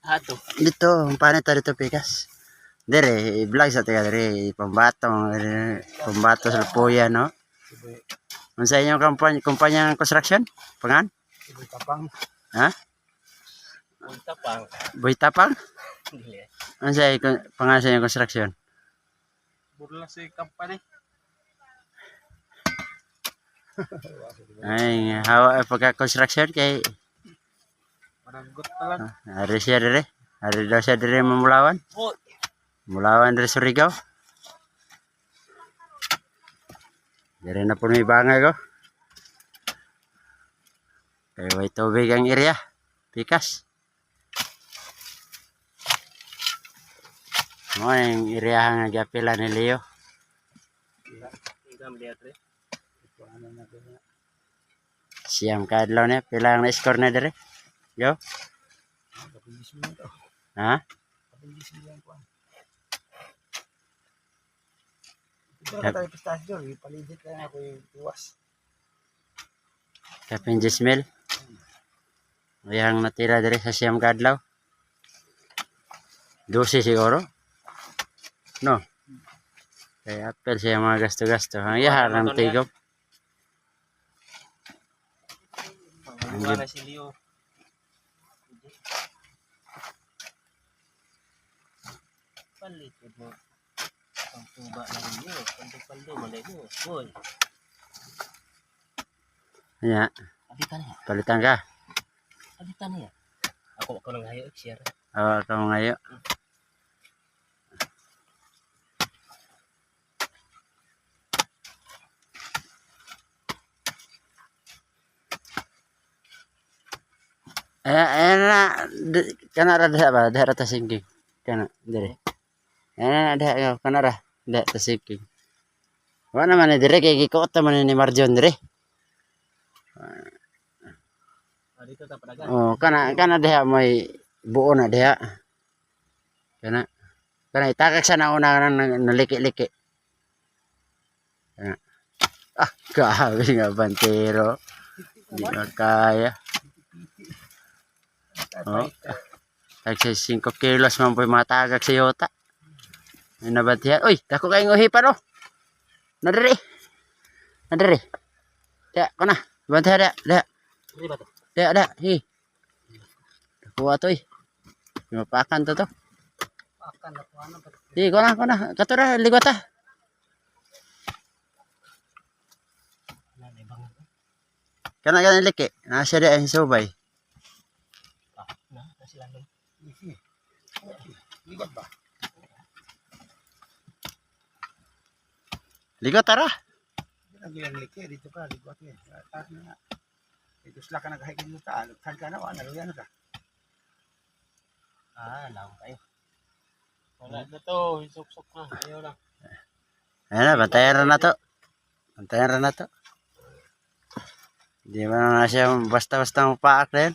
Ato. Dito, paano tayo dito pikas? Dire, i-vlog sa taga dire, pambato sa Lupuya, no? Ano sa inyong kumpanya ng construction? Pangan? Iboy tapang. Ha? Iboy tapang. Boy Tapang? Dili. Ano sa pangan sa inyong construction? Burla si company. Ay, hawa pagka-construction kay Managot pa lang. hari siya dire. Hari daw siya dire mamulawan. Oh. Mulawan dire Surigao. Dire na po may bangay ko. Kaya may tubig ang area. Pikas. Mo yung area nga gapila ni Leo. Ingam lihat re. Siyam kadlaw niya. Pila ang na-score na dire. Yo. Ha? Ito na tayo pistasyo. Ipaligit lang ako yung tuwas. Kapin Jismel. Yang natira dire sa siyam kadlaw. 12 siguro. No. Kaya apel siya mga gasto-gasto. Ang yahan ng tigop. Ang na si Leo. Palit mo. Ang tuba lang niyo. Paldo malay mo. Boy. Ya. Aditan niya. Palitan ka. Aditan niya. Ako nang hayo share. Kamu ngayon. Na kana ra diha ba diha ra ta singking kana dire diha kana ra diha ta singking wa naman ni dire kay gikot man ni Marjon dire Dito ta padagan. kana diha may buo na diha kana itakak sa nauna nang naliki-liki kana grabe nga bantero di makaya. Oh. Tagsi 5 kilos man po matagak sa yota. May nabatihan. Uy, dako kayong uhipan oh. Nadiri. Nadiri. Ya, kana. Bantihan da. Di ba to? Da. Hi. Kuha to eh. Mapakan to. Pakan na po ano. Hi, kana. Katura ligwata. Kana liki. Nasa da ang subay. Sila dong. Ligot ba? Ligot tara. Nagilang liki dito ka ligot ni. Ito sila ka naghahikin mo ta. Lugtan ka na wa naluyan ka. Lang kayo. Wala na to, isok-sok na. Ayaw lang. Ayan na, bantayan na to. Bantayan na to. Di ba na siya basta-basta mapaak na yan.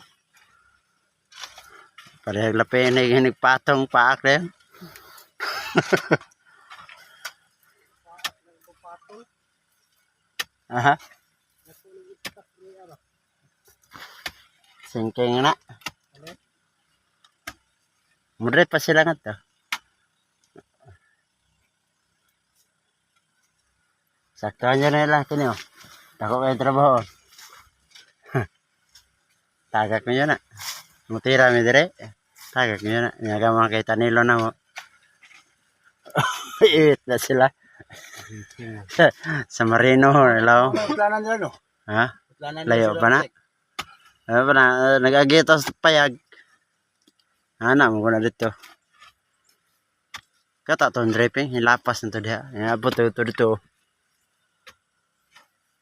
Parehag lapin na yung nagpatong paak na yan. Aha. Singking na. Mudret pa sila nga to. Sakto nyo na lang kini oh. Tako kayo trabaho. Tagak nyo na. Mutira mi dire. Tagak nyo na. Nyaga mga kay Tanilo na mo. Iwit na sila. Sa Marino hello. Planan nila no? Ha? Layo pa na. Layo pa na. Nag-agito sa payag. Ana mo na dito. Kata to draping. Hilapas na to diha. Abot to dito.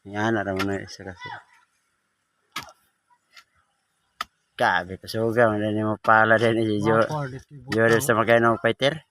Yan na naman na isa kasi. Kabe kasuga man din mo pala din si Jo. Jo sa magkano fighter.